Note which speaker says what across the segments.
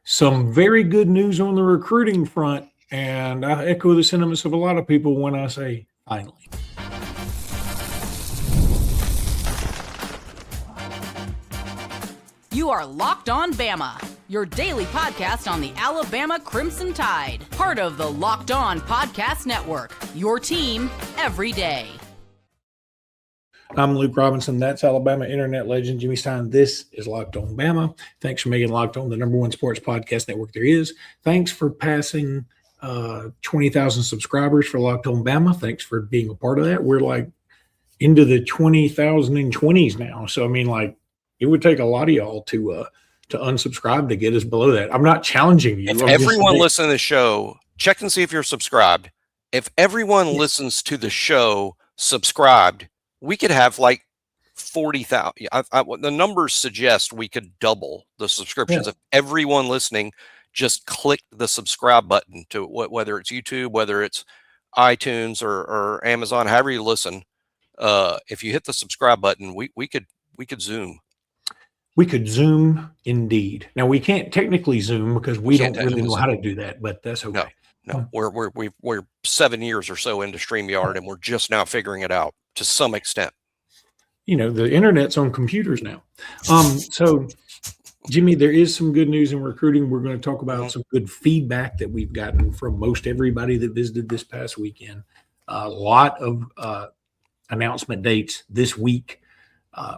Speaker 1: Some very good news on the recruiting front, and I echo the sentiments of a lot of people when I say finally.
Speaker 2: You are Locked On Bama, your daily podcast on the Alabama Crimson Tide. Part of the Locked On Podcast Network, your team every day.
Speaker 1: I'm Luke Robinson. That's Alabama internet legend Jimmy Stein. This is Locked On Bama. Thanks for making Locked On the number one sports podcast network there is. Thanks for passing 20,000 subscribers for Locked On Bama. Thanks for being a part of that. We're like into the 20,020s now. So, I mean, like, it would take a lot of y'all to unsubscribe to get us below that. I'm not challenging you.
Speaker 3: If everyone listening to the show, check and see if you're subscribed. If everyone listens to the show subscribed, we could have like 40,000. The numbers suggest we could double the subscriptions if everyone listening just clicked the subscribe button to whether it's YouTube, whether it's iTunes or Amazon, however you listen. If you hit the subscribe button, we could Zoom.
Speaker 1: We could Zoom, indeed. Now, we can't technically Zoom because we don't really know how to do that, but that's okay.
Speaker 3: No, we're 7 years or so into StreamYard, and we're just now figuring it out to some extent.
Speaker 1: You know, the internet's on computers now. So, Jimmy, there is some good news in recruiting. We're going to talk about some good feedback that we've gotten from most everybody that visited this past weekend. A lot of announcement dates this week.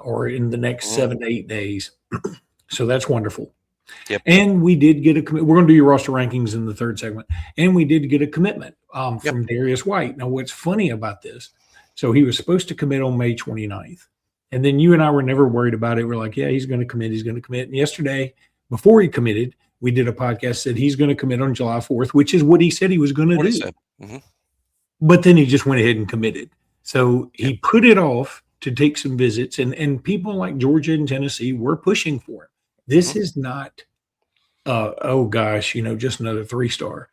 Speaker 1: Or in the next 7 to 8 days. So that's wonderful.
Speaker 3: Yep.
Speaker 1: And we did get a commitment. We're going to do your roster rankings in the third segment. And we did get a commitment from Darrius White. Now, what's funny about this, so he was supposed to commit on May 29th. And then you and I were never worried about it. We're like, yeah, he's going to commit. He's going to commit. And yesterday, before he committed, we did a podcast that he's going to commit on July 4th, which is what he said he was going to do.
Speaker 3: Mm-hmm.
Speaker 1: But then he just went ahead and committed. So he put it off to take some visits, and people like Georgia and Tennessee were pushing for it. This is not, just another 3-star.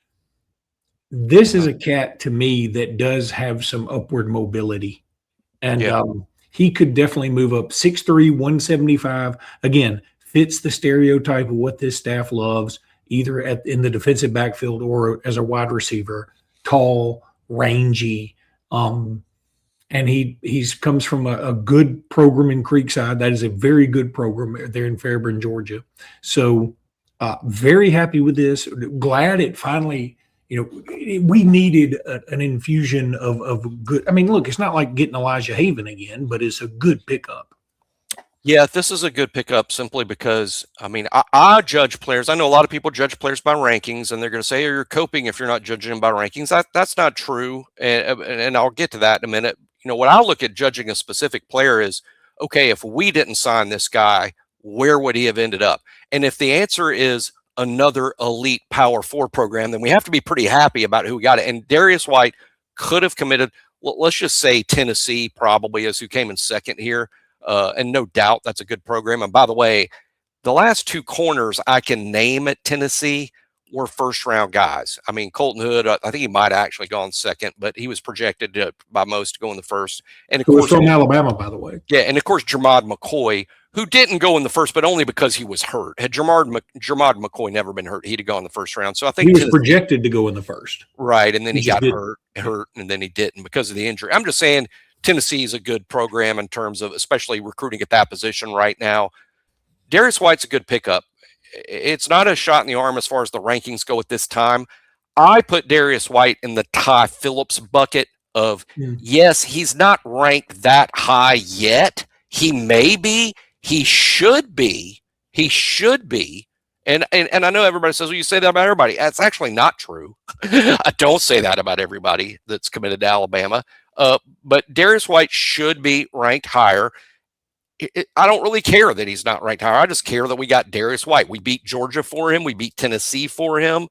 Speaker 1: This is a cat to me that does have some upward mobility, and he could definitely move up 6'3", 175. Again, fits the stereotype of what this staff loves, either in the defensive backfield or as a wide receiver, tall, rangy, and he comes from a good program in Creekside. That is a very good program there in Fairburn, Georgia. So very happy with this. Glad it finally, we needed an infusion of good. I mean, look, it's not like getting Elijah Haven again, but it's a good pickup.
Speaker 3: Yeah, this is a good pickup simply because, I mean, I judge players. I know a lot of people judge players by rankings, and they're going to say, you're coping if you're not judging them by rankings. That's not true, and I'll get to that in a minute. What I look at judging a specific player is, okay, if we didn't sign this guy, where would he have ended up? And if the answer is another elite Power 4 program, then we have to be pretty happy about who we got. And Darrius White could have committed, well, let's just say Tennessee probably is who came in second here. And no doubt that's a good program. And by the way, the last two corners I can name at Tennessee were first-round guys. I mean, Colton Hood, I think he might have actually gone second, but he was projected by most to go in the first. And of course,
Speaker 1: from Alabama, by the way.
Speaker 3: Yeah, and of course, Jermod McCoy, who didn't go in the first, but only because he was hurt. Had Jermod McCoy never been hurt, he'd have gone in the first round. So I think
Speaker 1: he was projected to go in the first.
Speaker 3: Right, and then he got hurt, and then he didn't because of the injury. I'm just saying Tennessee is a good program in terms of especially recruiting at that position right now. Darrius White's a good pickup. It's not a shot in the arm as far as the rankings go at this time. I put Darrius White in the Ty Phillips bucket of, yes, he's not ranked that high yet. He may be. He should be. He should be. And I know everybody says, well, you say that about everybody. That's actually not true. I don't say that about everybody that's committed to Alabama. But Darrius White should be ranked higher. I don't really care that he's not ranked higher. I just care that we got Darrius White. We beat Georgia for him. We beat Tennessee for him.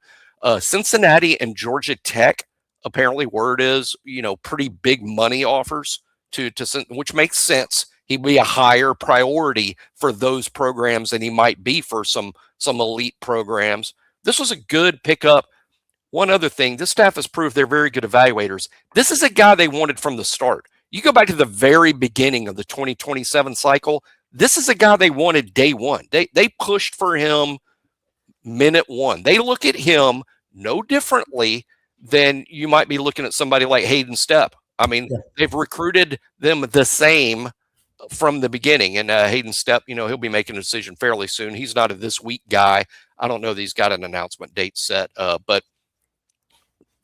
Speaker 3: Cincinnati and Georgia Tech, apparently word is, pretty big money offers to which makes sense. He'd be a higher priority for those programs than he might be for some elite programs. This was a good pickup. One other thing, this staff has proved they're very good evaluators. This is a guy they wanted from the start. You go back to the very beginning of the 2027 cycle, this is a guy they wanted day one. They pushed for him minute one. They look at him no differently than you might be looking at somebody like Hayden Stepp. I mean, they've recruited them the same from the beginning. And Hayden Stepp, he'll be making a decision fairly soon. He's not a this week guy. I don't know that he's got an announcement date set, but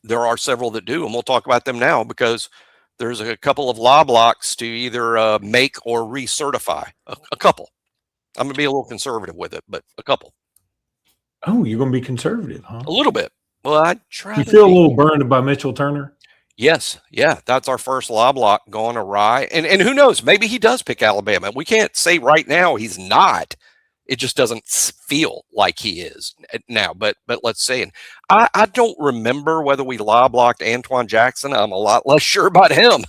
Speaker 3: there are several that do, and we'll talk about them now because there's a couple of law blocks to either make or recertify. A couple. I'm going to be a little conservative with it, but a couple.
Speaker 1: Oh, you're going to be conservative, huh?
Speaker 3: A little bit. Well, I try.
Speaker 1: You feel a little burned by Mitchell Turner?
Speaker 3: Yes. Yeah. That's our first law block going awry. And who knows? Maybe he does pick Alabama. We can't say right now he's not. It just doesn't feel like he is now. But let's see. And I don't remember whether we law blocked Antoine Jackson. I'm a lot less sure about him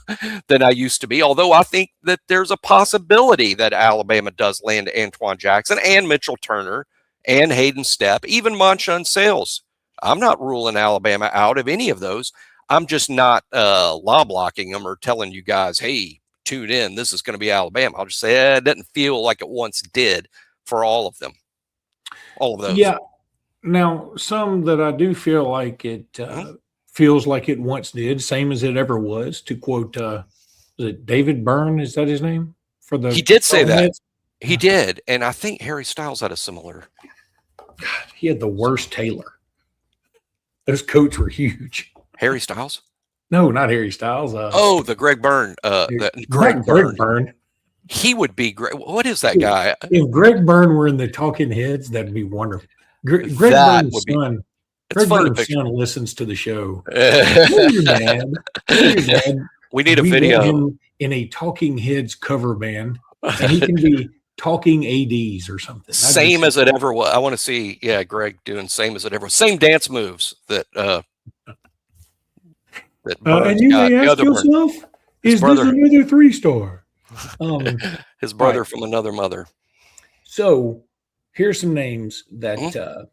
Speaker 3: than I used to be. Although I think that there's a possibility that Alabama does land Antoine Jackson and Mitchell Turner and Hayden Stepp, even Monshun Sales. I'm not ruling Alabama out of any of those. I'm just not law blocking them or telling you guys, hey, tune in. This is going to be Alabama. I'll just say it doesn't feel like it once did for all of them. All of those.
Speaker 1: Yeah. Now, some that I do feel like it feels like it once did, same as it ever was, to quote, is it David Byrne? Is that his name?
Speaker 3: He did say that. He did. And I think Harry Styles had a similar.
Speaker 1: God, he had the worst tailor. Those coats were huge.
Speaker 3: Harry Styles?
Speaker 1: No, not Harry Styles.
Speaker 3: The Greg Byrne.
Speaker 1: Greg Byrne.
Speaker 3: He would be great. What is that guy?
Speaker 1: If Greg Byrne were in the Talking Heads, that'd be wonderful. Greg Byrne's son. Greg Byrne's son listens to the show. Your dad.
Speaker 3: We need a video.
Speaker 1: Him in a Talking Heads cover band, and he can be talking ADs or something.
Speaker 3: Same as it ever was. I want to see, Greg doing same as it ever was. Same dance moves that
Speaker 1: and you may ask yourself, is this another 3-star?
Speaker 3: His brother from another mother.
Speaker 1: So here's some names that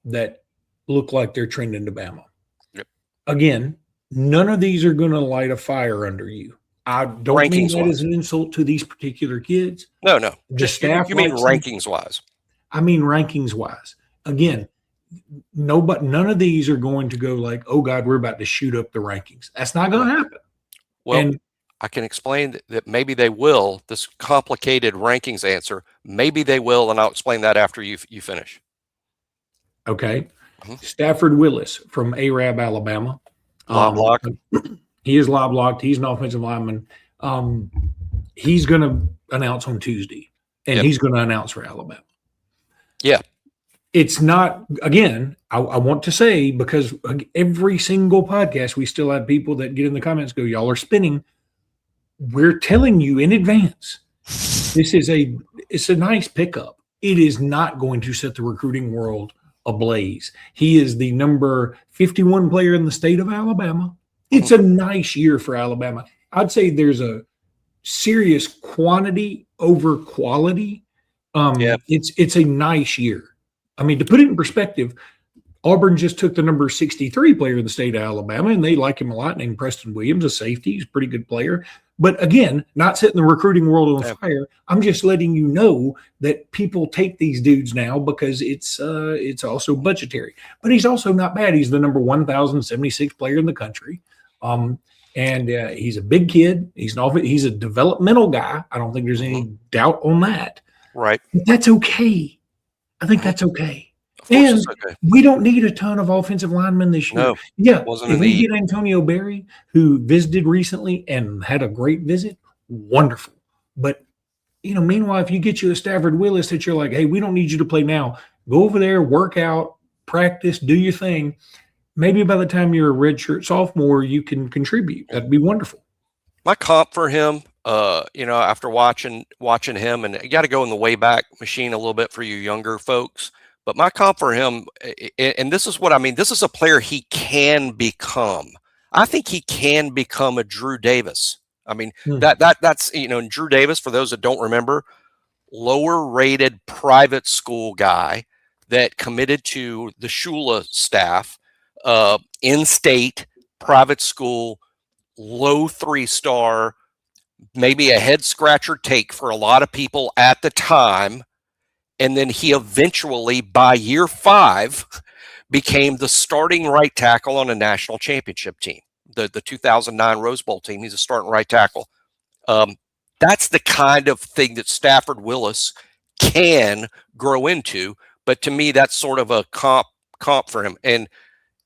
Speaker 1: that look like they're trending to Bama.
Speaker 3: Yep.
Speaker 1: Again, none of these are going to light a fire under you. I don't mean that as an insult to these particular kids.
Speaker 3: No.
Speaker 1: The staff.
Speaker 3: You mean rankings wise? I
Speaker 1: mean rankings wise. Again, none of these are going to go like, oh God, we're about to shoot up the rankings. That's not going to happen.
Speaker 3: Well, I can explain that maybe they will. This complicated rankings answer, maybe they will, and I'll explain that after you finish.
Speaker 1: Okay. Stafford Willis from Arab, Alabama.
Speaker 3: Law block.
Speaker 1: He is law blocked. He's an offensive lineman. He's going to announce on Tuesday, and he's going to announce for Alabama.
Speaker 3: Yeah.
Speaker 1: It's not, again, I want to say, because every single podcast, we still have people that get in the comments go, y'all are spinning. We're telling you in advance, it's a nice pickup. It is not going to set the recruiting world ablaze. He is the number 51 player in the state of Alabama. It's a nice year for Alabama. I'd say there's a serious quantity over quality. It's a nice year. I mean, to put it in perspective, Auburn just took the number 63 player in the state of Alabama, and they like him a lot, named Preston Williams, a safety. He's a pretty good player. But again, not setting the recruiting world on fire. I'm just letting you know that people take these dudes now because it's also budgetary. But he's also not bad. He's the number 1,076 player in the country. And he's a big kid. He's a developmental guy. I don't think there's any doubt on that.
Speaker 3: Right.
Speaker 1: But that's okay. I think that's okay. And we don't need a ton of offensive linemen this year.
Speaker 3: No,
Speaker 1: if we get Antonio Berry, who visited recently and had a great visit, wonderful. But, meanwhile, if you get you a Stafford Willis that you're like, hey, we don't need you to play now. Go over there, work out, practice, do your thing. Maybe by the time you're a redshirt sophomore, you can contribute. That'd be wonderful.
Speaker 3: My comp for him, after watching him, and you got to go in the way back machine a little bit for you younger folks. But my comp for him, and this is what I mean, this is a player he can become. I think he can become a Drew Davis. I mean, that's, Drew Davis, for those that don't remember, lower rated private school guy that committed to the Shula staff, in-state private school, low 3-star, maybe a head scratcher take for a lot of people at the time. And then he eventually, by year 5, became the starting right tackle on a national championship team, the 2009 Rose Bowl team. He's a starting right tackle. That's the kind of thing that Stafford Willis can grow into. But to me, that's sort of a comp for him. And,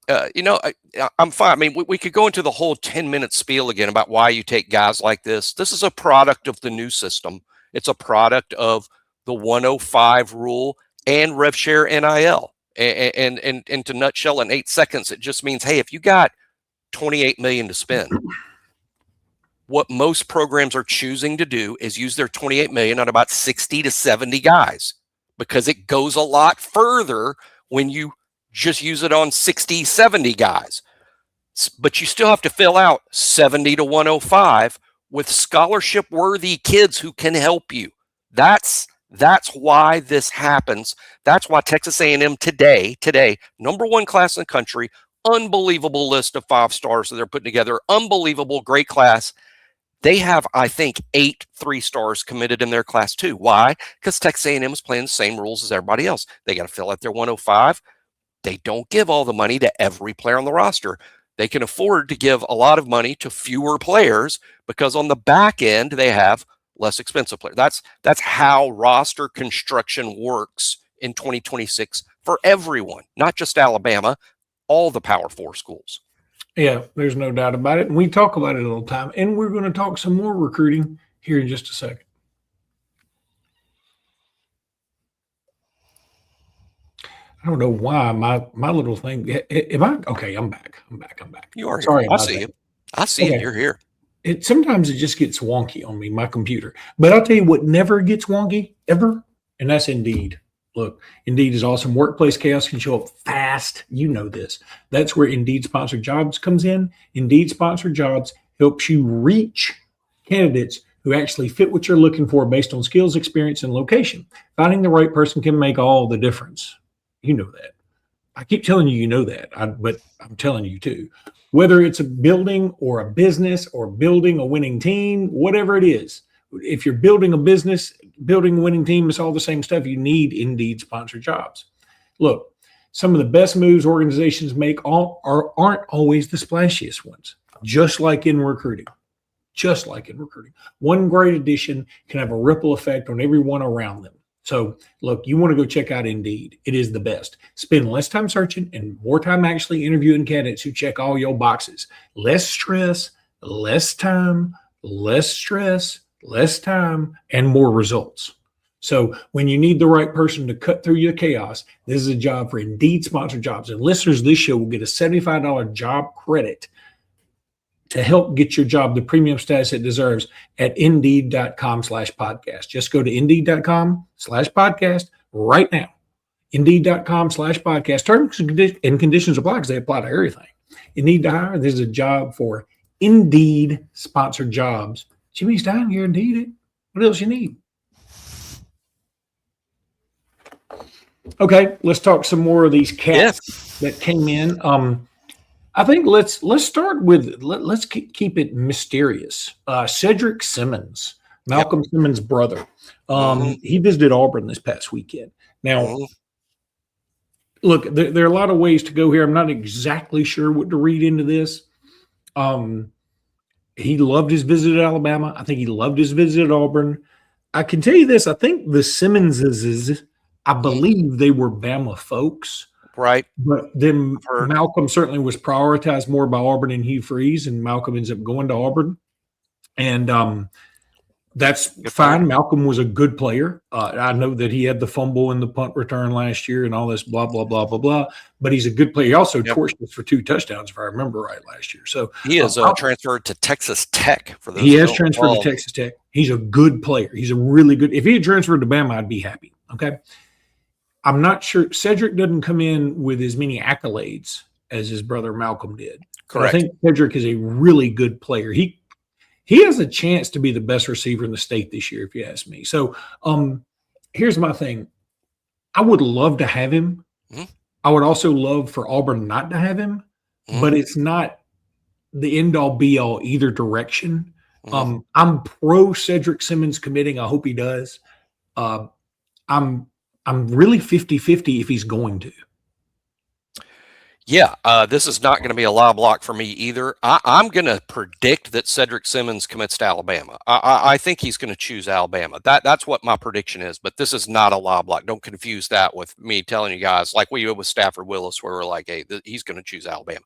Speaker 3: I'm fine. I mean, we could go into the whole 10-minute spiel again about why you take guys like this. This is a product of the new system. It's a product of the 105 rule and rev share NIL. And to nutshell in 8 seconds, it just means, hey, if you got $28 million to spend, what most programs are choosing to do is use their $28 million on about 60 to 70 guys, because it goes a lot further when you just use it on 60, 70 guys. But you still have to fill out 70 to 105 with scholarship-worthy kids who can help you. That's why this happens. That's why Texas A&M today, #1 class in the country, unbelievable list of 5 stars that they're putting together, unbelievable, great class. They have, I think, 8 3-stars committed in their class too. Why? Because Texas A&M is playing the same rules as everybody else. They got to fill out their 105. They don't give all the money to every player on the roster. They can afford to give a lot of money to fewer players because on the back end, they have less expensive players. That's how roster construction works in 2026 for everyone, not just Alabama, all the Power 4 schools.
Speaker 1: Yeah, there's no doubt about it. And we talk about it all the time. And we're going to talk some more recruiting here in just a second. I don't know why my little thing. Am I okay? I'm back.
Speaker 3: You are here.
Speaker 1: Sorry,
Speaker 3: I see you. I see you. You're here.
Speaker 1: Sometimes it just gets wonky on me, my computer. But I'll tell you what never gets wonky ever, and that's Indeed. Look, Indeed is awesome. Workplace chaos can show up fast. You know this. That's where Indeed Sponsored Jobs comes in. Indeed Sponsored Jobs helps you reach candidates who actually fit what you're looking for based on skills, experience, and location. Finding the right person can make all the difference. You know that. I keep telling you, you know that, but I'm telling you too. Whether it's a building or a business or building a winning team, whatever it is, if you're building a business, building a winning team, it's all the same stuff. You need Indeed Sponsored Jobs. Look, some of the best moves organizations make aren't always the splashiest ones, just like in recruiting. One great addition can have a ripple effect on everyone around them. So, look, you want to go check out Indeed. It is the best. Spend less time searching and more time actually interviewing candidates who check all your boxes. Less stress, less time, less stress, less time, and more results. So when you need the right person to cut through your chaos, this is a job for Indeed Sponsored Jobs. And listeners of this show will get a $75 job credit to help get your job the premium status it deserves at Indeed.com/podcast. Just go to Indeed.com/podcast right now. Indeed.com/podcast. Terms and conditions apply because they apply to everything. You need to hire. This is a job for Indeed Sponsored Jobs. Jimmy Stein guaranteed it. What else you need? Okay, let's talk some more of these cats that came in. I think let's start with let's keep it mysterious. Cedric Simmons, Malcolm Simmons' brother. He visited Auburn this past weekend. Now, look, there are a lot of ways to go here. I'm not exactly sure what to read into this. He loved his visit at Alabama. I think he loved his visit at Auburn. I can tell you this. I think the Simmonses, I believe they were Bama folks.
Speaker 3: Right.
Speaker 1: But then Malcolm certainly was prioritized more by Auburn and Hugh Freeze, and Malcolm ends up going to Auburn. And that's fine. Malcolm was a good player. I know that he had the fumble in the punt return last year and all this blah, blah, blah, blah, blah. But he's a good player. He also torched us for 2 touchdowns, if I remember right, last year. So
Speaker 3: he is transferred to Texas Tech. For those
Speaker 1: he has transferred to Texas Tech. He's a good player. He's a really good – if he had transferred to Bama, I'd be happy. Okay. I'm not sure. Cedric doesn't come in with as many accolades as his brother Malcolm did.
Speaker 3: Correct.
Speaker 1: I think Cedric is a really good player. He has a chance to be the best receiver in the state this year, if you ask me. So here's my thing. I would love to have him. I would also love for Auburn not to have him, but it's not the end-all, be-all either direction. I'm pro Cedric Simmons committing. I hope he does. I'm I'm really 50-50 if he's going to.
Speaker 3: Yeah, this is not going to be a lob block for me either. I'm going to predict that Cedric Simmons commits to Alabama. I think he's going to choose Alabama. That's what my prediction is, but this is not a lob block. Don't confuse that with me telling you guys, like we did with Stafford Willis, where we're like, hey, he's going to choose Alabama.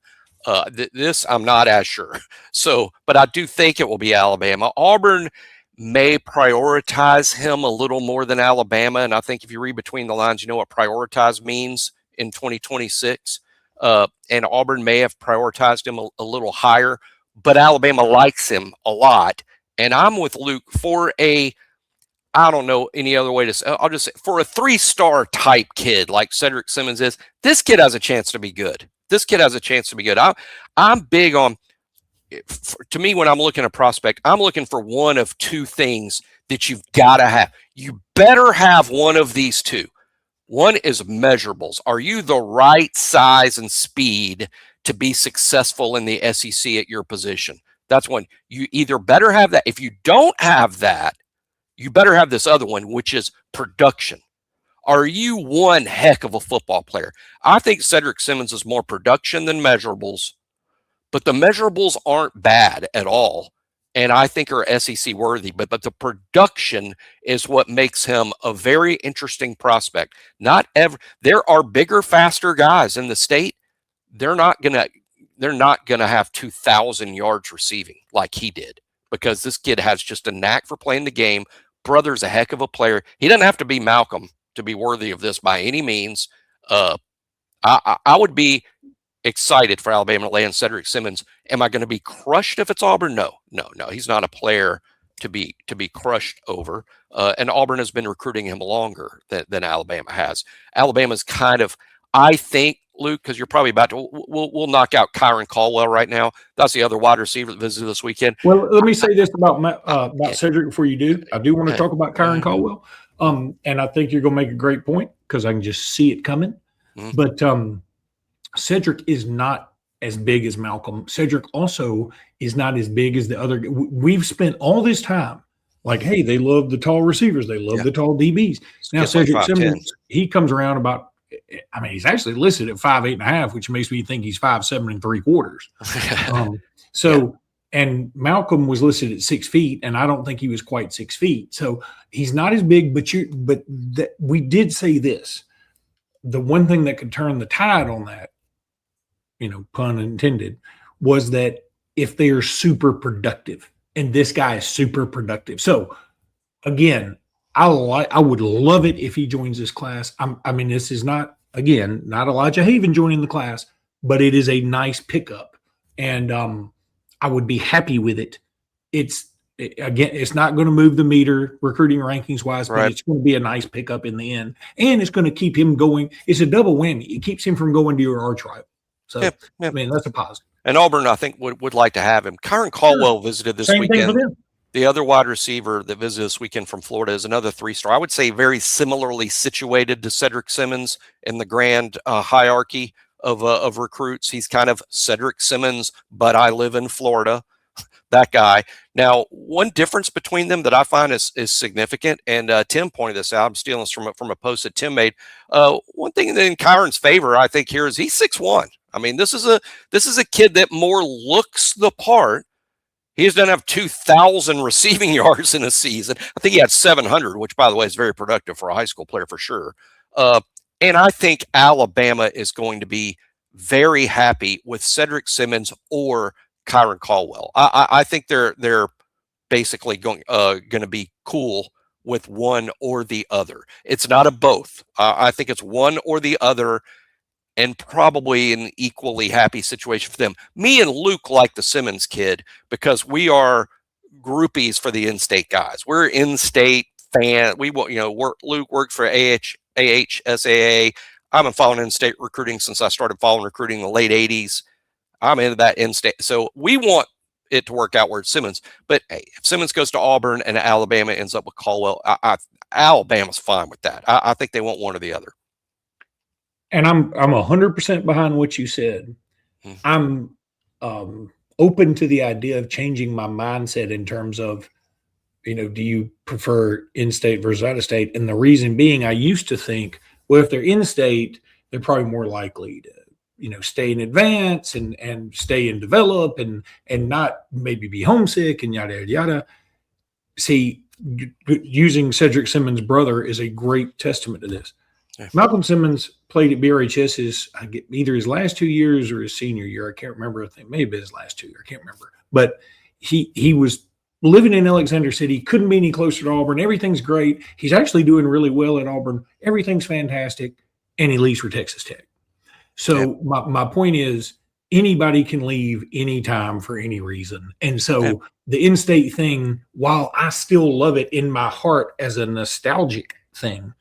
Speaker 3: This, I'm not as sure. So, but I do think it will be Alabama. Auburn may prioritize him a little more than Alabama, and I think if you read between the lines, you know what prioritize means in 2026. And Auburn may have prioritized him a little higher, but Alabama likes him a lot. And I'm with Luke for I don't know any other way to say, I'll just say for a 3-star type kid like Cedric Simmons is, this kid has a chance to be good. This kid has a chance to be good. I'm big on, to me, when I'm looking at a prospect, I'm looking for one of two things that you've got to have. You better have one of these two. One is measurables. Are you the right size and speed to be successful in the SEC at your position? That's one. You either better have that. If you don't have that, you better have this other one, which is production. Are you one heck of a football player? I think Cedric Simmons is more production than measurables, but the measurables aren't bad at all. And I think are SEC worthy, but the production is what makes him a very interesting prospect. There are bigger, faster guys in the state. They're not gonna have 2,000 yards receiving like he did, because this kid has just a knack for playing the game. Brother's a heck of a player. He doesn't have to be Malcolm to be worthy of this by any means. I would be excited for Alabama to land Cedric Simmons. Am I going to be crushed if it's Auburn? No. He's not a player to be crushed over. And Auburn has been recruiting him longer than Alabama has. Alabama's kind of, I think, Luke, because you're probably about to, we'll knock out Kyron Caldwell right now. That's the other wide receiver that visited this weekend.
Speaker 1: Well, let me say this about Cedric before you do. I do want to talk about Kyron Caldwell. And I think you're going to make a great point because I can just see it coming. But Cedric is not as big as Malcolm. Cedric also is not as big as the other. We've spent all this time like, hey, they love the tall receivers. They love the tall DBs. Now, Cedric Simmons, he comes around about, I mean, he's actually listed at 5'8.5", which makes me think he's 5'7 3/4. And Malcolm was listed at 6 feet, and I don't think he was quite 6 feet. So he's not as big, but we did say this. The one thing that could turn the tide on that, pun intended, was that if they are super productive, and this guy is super productive. So again, I would love it if he joins this class. This is not Elijah Haven joining the class, but it is a nice pickup, and I would be happy with it. It's not going to move the meter recruiting rankings wise, but it's going to be a nice pickup in the end, and it's going to keep him going. It's a double whammy. It keeps him from going to your arch rival. So, I mean, that's a positive. And
Speaker 3: Auburn, I think, would like to have him. Kyron Caldwell visited this weekend. The other wide receiver that visited this weekend from Florida is another 3-star. I would say very similarly situated to Cedric Simmons in the grand hierarchy of recruits. He's kind of Cedric Simmons, but I live in Florida. That guy. Now, one difference between them that I find is significant, and Tim pointed this out. I'm stealing this from a post that Tim made. One thing in Kyron's favor, I think, here is he's 6'1". I mean, this is a kid that more looks the part. He doesn't have 2,000 receiving yards in a season. I think he had 700, which, by the way, is very productive for a high school player for sure. And I think Alabama is going to be very happy with Cedric Simmons or Kyron Caldwell. I think they're basically going to be cool with one or the other. It's not a both. I think it's one or the other, and probably an equally happy situation for them. Me and Luke like the Simmons kid because we are groupies for the in-state guys. We're in-state fan. Luke worked for AHSAA. I've been following in-state recruiting since I started following recruiting in the late 80s. I'm into that in-state. So we want it to work out where it's Simmons. But hey, if Simmons goes to Auburn and Alabama ends up with Caldwell, Alabama's fine with that. I think they want one or the other.
Speaker 1: And I'm 100% behind what you said. I'm open to the idea of changing my mindset in terms of do you prefer in-state versus out-of-state? And the reason being, I used to think, well, if they're in-state, they're probably more likely to, stay in advance and stay and develop and not maybe be homesick and yada, yada, yada. See, using Cedric Simmons' brother is a great testament to this. Yeah. Malcolm Simmons played at BRHS either his last 2 years or his senior year. I can't remember. I think maybe his last 2 years. I can't remember. But he was living in Alexander City, couldn't be any closer to Auburn. Everything's great. He's actually doing really well at Auburn. Everything's fantastic. And he leaves for Texas Tech. So my point is, anybody can leave anytime for any reason. And so the in-state thing, while I still love it in my heart as a nostalgic thing,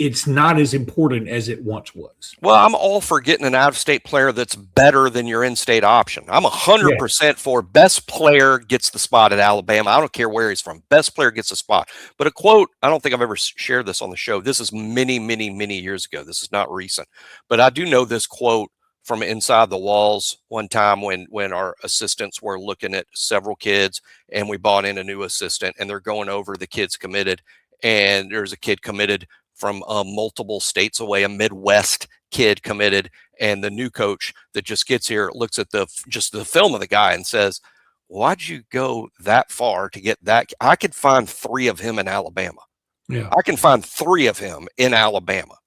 Speaker 1: it's not as important as it once was.
Speaker 3: Well, I'm all for getting an out-of-state player that's better than your in-state option. I'm 100% for best player gets the spot at Alabama. I don't care where he's from. Best player gets a spot. But a quote, I don't think I've ever shared this on the show. This is many, many, many years ago. This is not recent. But I do know this quote from inside the walls one time when our assistants were looking at several kids and we brought in a new assistant and they're going over the kids committed. And there's a kid committed from multiple states away, a Midwest kid committed, and the new coach that just gets here looks at the film of the guy and says, "Why'd you go that far to get that? I could find 3 of him in Alabama.
Speaker 1: Yeah,
Speaker 3: I can find 3 of him in Alabama."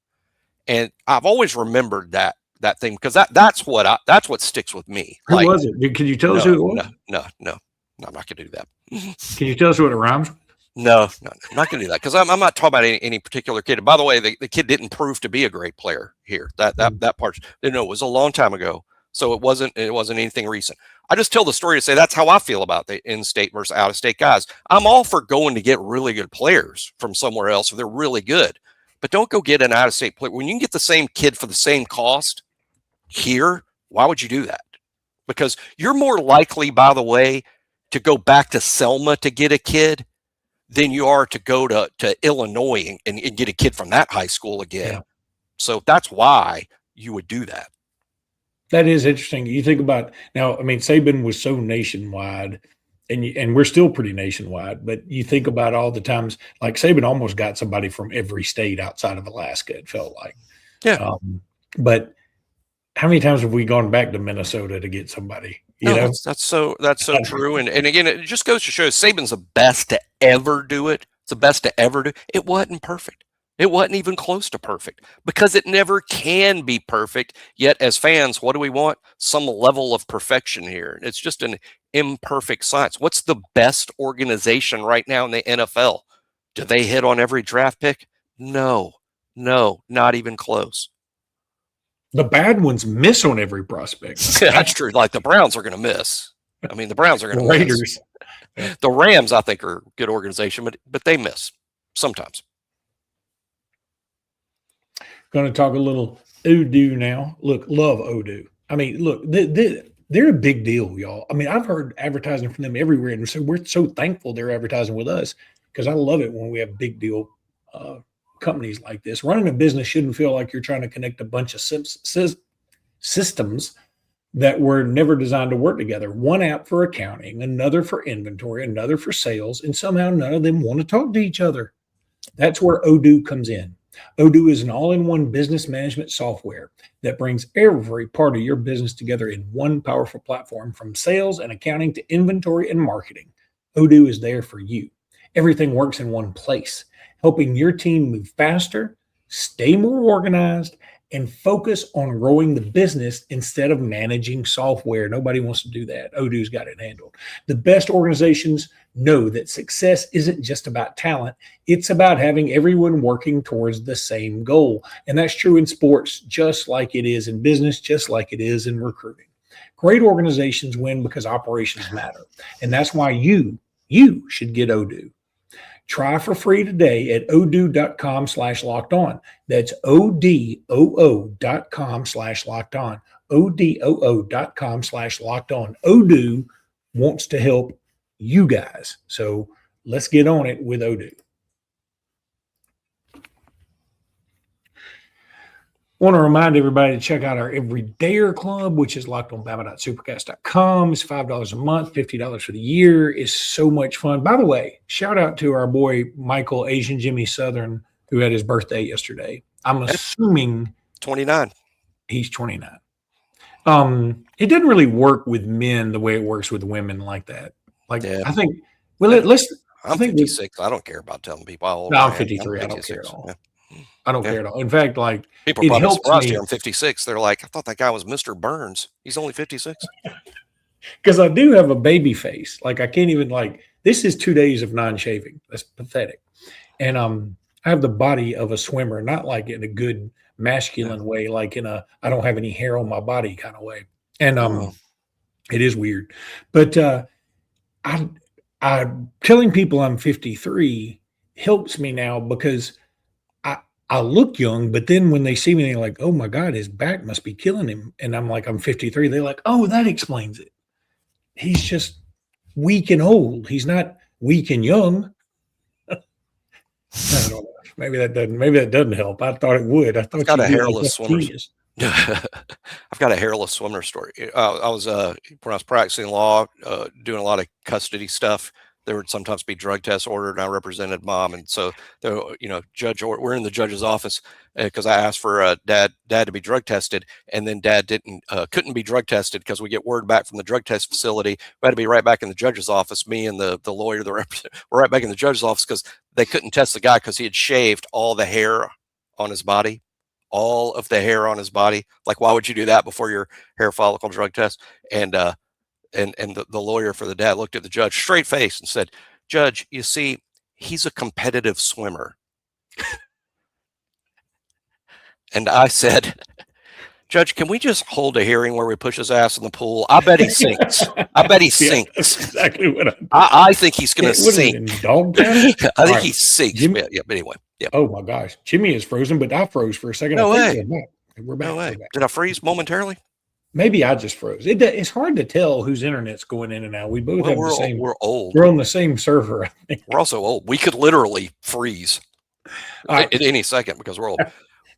Speaker 3: And I've always remembered that thing because that's what sticks with me.
Speaker 1: Who was it? Can you tell us who it was?
Speaker 3: No, I'm not gonna do that.
Speaker 1: Can you tell us what it rhymes with?
Speaker 3: No, I'm not going to do that because I'm not talking about any particular kid. And by the way, the kid didn't prove to be a great player here. That part, it was a long time ago, so it wasn't anything recent. I just tell the story to say that's how I feel about the in-state versus out-of-state guys. I'm all for going to get really good players from somewhere else if they're really good, but don't go get an out-of-state player when you can get the same kid for the same cost here. Why would you do that? Because you're more likely, by the way, to go back to Selma to get a kid than you are to go to Illinois and get a kid from that high school again. Yeah. So that's why you would do that.
Speaker 1: That is interesting. You think about now, I mean, Saban was so nationwide and we're still pretty nationwide, but you think about all the times, like Saban almost got somebody from every state outside of Alaska, it felt like.
Speaker 3: Yeah.
Speaker 1: But how many times have we gone back to Minnesota to get somebody? You know?
Speaker 3: That's so true. And again, it just goes to show Saban's the best to ever do it. It's the best to ever do. It wasn't perfect. It wasn't even close to perfect because it never can be perfect. Yet as fans, what do we want? Some level of perfection here. It's just an imperfect science. What's the best organization right now in the NFL? Do they hit on every draft pick? No, not even close.
Speaker 1: The bad ones miss on every prospect.
Speaker 3: That's true. Like the Browns are going to miss. I mean, the Browns are going to
Speaker 1: Raiders.
Speaker 3: Miss. The Rams, I think, are a good organization, but they miss sometimes.
Speaker 1: Going to talk a little Odoo now. Look, love Odoo. I mean, look, they're a big deal, y'all. I mean, I've heard advertising from them everywhere, and so we're so thankful they're advertising with us because I love it when we have big deal companies like this. Running a business shouldn't feel like you're trying to connect a bunch of systems that were never designed to work together. One app for accounting, another for inventory, another for sales, and somehow none of them want to talk to each other. That's where Odoo comes in. Odoo is an all-in-one business management software that brings every part of your business together in one powerful platform, from sales and accounting to inventory and marketing. Odoo is there for you. Everything works in one place, helping your team move faster, stay more organized, and focus on growing the business instead of managing software. Nobody wants to do that. Odoo's got it handled. The best organizations know that success isn't just about talent. It's about having everyone working towards the same goal. And that's true in sports, just like it is in business, just like it is in recruiting. Great organizations win because operations matter. And that's why you should get Odoo. Try for free today at odoo.com/lockedon. That's odoo.com/lockedon. odoo.com/lockedon. Odoo wants to help you guys. So let's get on it with Odoo. Want to remind everybody to check out our Everydayer Club, which is lockedonbama.supercast.com. It's $5 a month, $50 for the year. It's so much fun. By the way, shout out to our boy Michael Asian Jimmy Southern, who had his birthday yesterday. I'm assuming
Speaker 3: 29.
Speaker 1: He's 29. It doesn't really work with men the way it works with women like that. Like, yeah. I think, well,
Speaker 3: I'm 56. I don't care about telling people how old
Speaker 1: I am.
Speaker 3: I
Speaker 1: I'm 53. I don't care at all.
Speaker 3: Yeah.
Speaker 1: I don't care at all. In fact, like,
Speaker 3: people probably surprised here. I'm 56. They're like, I thought that guy was Mr. Burns. He's only 56.
Speaker 1: Because I do have a baby face. Like, I can't even, like, this is 2 days of non-shaving. That's pathetic. And I have the body of a swimmer, not like in a good masculine way, like in a I don't have any hair on my body kind of way. And it is weird. But I telling people I'm 53 helps me now because I look young, but then when they see me, they're like, oh my God, his back must be killing him. And I'm like, I'm 53. They're like, oh, that explains it. He's just weak and old. He's not weak and young. I don't know. Maybe that doesn't help. I thought it would. I thought
Speaker 3: I've got a hairless swimmer. I've got a hairless swimmer story. I was when I was practicing law, doing a lot of custody stuff. There would sometimes be drug tests ordered, and I represented mom, and so there, we're in the judge's office because I asked for dad to be drug tested, and then dad couldn't be drug tested because we get word back from the drug test facility. We had to be right back in the judge's office. Me and the lawyer, were right back in the judge's office because they couldn't test the guy because he had shaved all the hair on his body. All of the hair on his body. Like, why would you do that before your hair follicle drug test? And the lawyer for the dad looked at the judge straight face and said, Judge, you see, he's a competitive swimmer. And I said, Judge, can we just hold a hearing where we push his ass in the pool? I bet he sinks. I bet he sinks.
Speaker 1: That's exactly what
Speaker 3: I think he's going to sink.
Speaker 1: Dog
Speaker 3: I think he sinks. Jimmy, but anyway. Yeah.
Speaker 1: Oh my gosh. Jimmy is frozen, but I froze for a second.
Speaker 3: No way.
Speaker 1: We're back.
Speaker 3: No way. Did I freeze momentarily?
Speaker 1: Maybe I just froze. It's hard to tell whose internet's going in and out. We both have the same.
Speaker 3: We're old.
Speaker 1: We're on the same server, I think.
Speaker 3: We're also old. We could literally freeze at any second because we're old.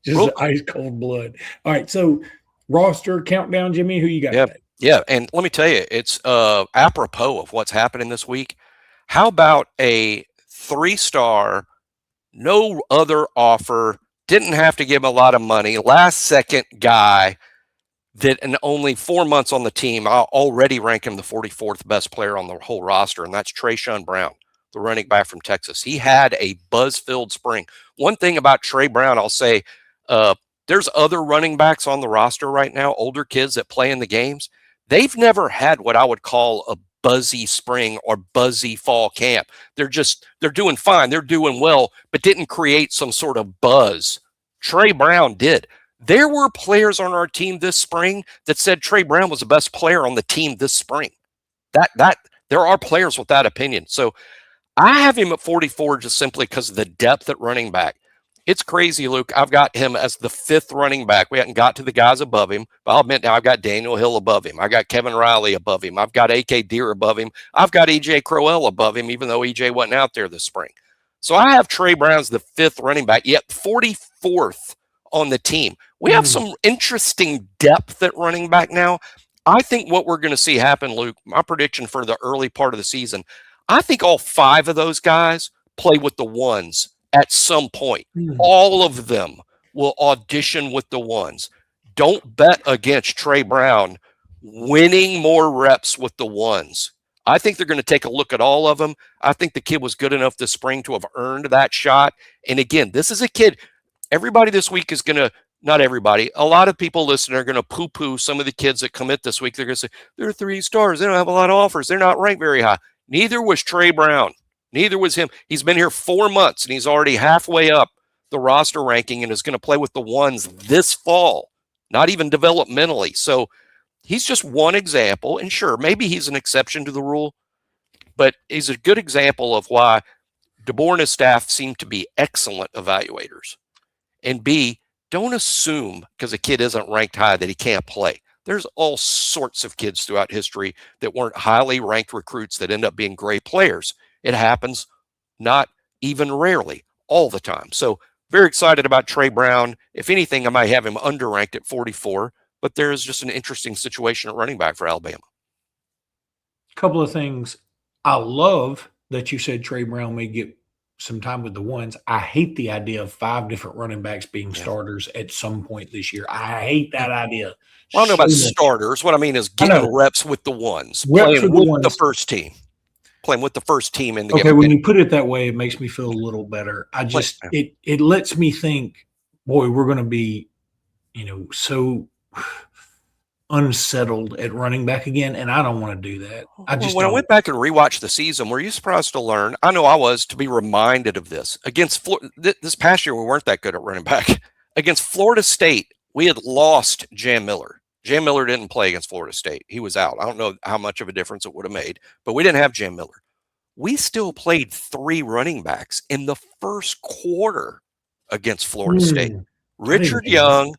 Speaker 1: Just ice cold blood. All right. So roster countdown, Jimmy, who you got today?
Speaker 3: Yeah. And let me tell you, it's apropos of what's happening this week. How about a 3-star, no other offer, didn't have to give him a lot of money, last second guy that in only 4 months on the team, I already rank him the 44th best player on the whole roster, and that's Trey Brown, the running back from Texas. He had a buzz-filled spring. One thing about Trey Brown, I'll say, there's other running backs on the roster right now, older kids that play in the games. They've never had what I would call a buzzy spring or buzzy fall camp. They're doing fine. They're doing well, but didn't create some sort of buzz. Trey Brown did. There were players on our team this spring that said Trey Brown was the best player on the team this spring. That there are players with that opinion. So I have him at 44 just simply because of the depth at running back. It's crazy, Luke. I've got him as the 5th running back. We haven't got to the guys above him, but I'll admit now I've got Daniel Hill above him. I got Kevin Riley above him. I've got A.K. Deere above him. I've got E.J. Crowell above him, even though E.J. wasn't out there this spring. So I have Trey Brown as the 5th running back, yet 44th on the team. We have some interesting depth at running back now. I think what we're going to see happen, Luke, my prediction for the early part of the season, I think all 5 of those guys play with the ones at some point. All of them will audition with the ones. Don't bet against Trey Brown winning more reps with the ones. I think they're going to take a look at all of them. I think the kid was good enough this spring to have earned that shot. And again, this is a kid. Everybody this week is going to, not everybody, a lot of people listening are going to poo-poo some of the kids that commit this week. They're going to say, they're 3 stars. They don't have a lot of offers. They're not ranked very high. Neither was Trey Brown. Neither was him. He's been here 4 months, and he's already halfway up the roster ranking and is going to play with the ones this fall, not even developmentally. So he's just one example. And sure, maybe he's an exception to the rule, but he's a good example of why DeBoer and his staff seem to be excellent evaluators. And B, don't assume because a kid isn't ranked high that he can't play. There's all sorts of kids throughout history that weren't highly ranked recruits that end up being great players. It happens not even rarely, all the time. So Very excited about Trey Brown. If anything, I might have him underranked at 44, but there is just an interesting situation at running back for Alabama.
Speaker 1: Couple of things. I love that you said Trey Brown may get some time with the ones. I hate the idea of 5 different running backs being starters at some point this year. I hate that idea.
Speaker 3: Well, I don't know about starters. What I mean is getting reps with the ones, playing with the first team. Playing with the first team in the game.
Speaker 1: Okay, when you put it that way, it makes me feel a little better. I just it lets me think, boy, we're going to be, so unsettled at running back again, and I don't want to do that.
Speaker 3: When I went back and rewatched the season, were you surprised to learn? I know I was, to be reminded of this against Florida. This past year, we weren't that good at running back. Against Florida State, we had lost Jam Miller. Jam Miller didn't play against Florida State. He was out. I don't know how much of a difference it would have made, but we didn't have Jam Miller. We still played 3 running backs in the first quarter against Florida State. Richard Young,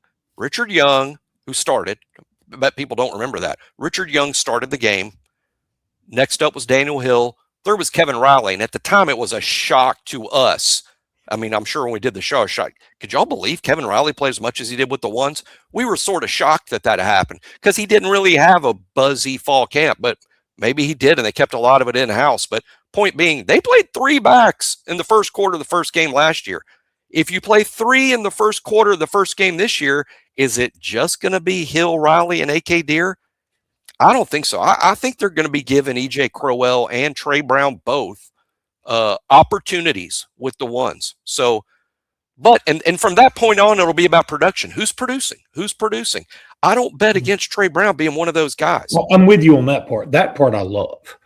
Speaker 3: who started. I bet people don't remember that. Richard Young started the game. Next up was Daniel Hill. Third was Kevin Riley. And at the time, it was a shock to us. I mean, I'm sure when we did the show, could y'all believe Kevin Riley played as much as he did with the ones? We were sort of shocked that happened because he didn't really have a buzzy fall camp, but maybe he did, and they kept a lot of it in-house. But point being, they played 3 backs in the first quarter of the first game last year. If you play 3 in the first quarter of the first game this year, is it just going to be Hill, Riley, and A.K. Deere? I don't think so. I think they're going to be giving E.J. Crowell and Trey Brown both opportunities with the ones. So, but from that point on, it'll be about production. Who's producing? I don't bet against Trey Brown being one of those guys.
Speaker 1: Well, I'm with you on that part. That part I love.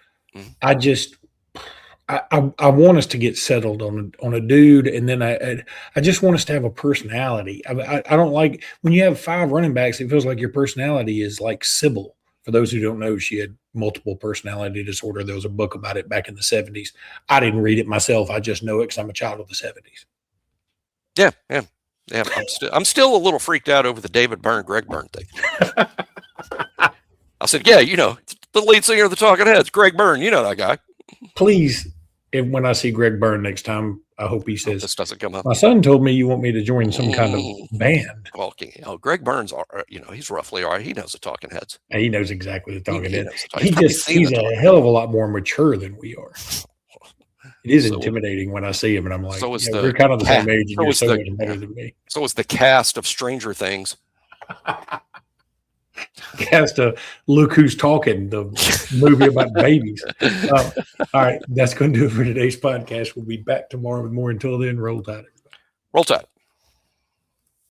Speaker 1: I want us to get settled on a dude, and then I just want us to have a personality. I don't like when you have 5 running backs. It feels like your personality is like Sybil. For those who don't know, she had multiple personality disorder. There was a book about it back in the 70s. I didn't read it myself. I just know it because I'm a child of the 70s.
Speaker 3: Yeah. I'm still a little freaked out over the David Byrne, Greg Byrne thing. I said, yeah, the lead singer of the Talking Heads, Greg Byrne. You know that guy.
Speaker 1: Please, when I see Greg Byrne next time, I hope he says,
Speaker 3: this doesn't come up.
Speaker 1: My son told me you want me to join some kind of band.
Speaker 3: Well, Greg Burns, he's roughly all right. He knows the Talking Heads.
Speaker 1: He knows exactly the Talking Heads. He's a hell of a lot more mature than we are. It is intimidating when I see him, and I'm like, we're kind of the same age, and you're so much better than me.
Speaker 3: So is the cast of Stranger Things.
Speaker 1: Cast of Look Who's Talking, the movie about babies. All right, that's going to do it for today's podcast. We'll be back tomorrow with more. Until then, roll tide, everybody.
Speaker 3: Roll tide.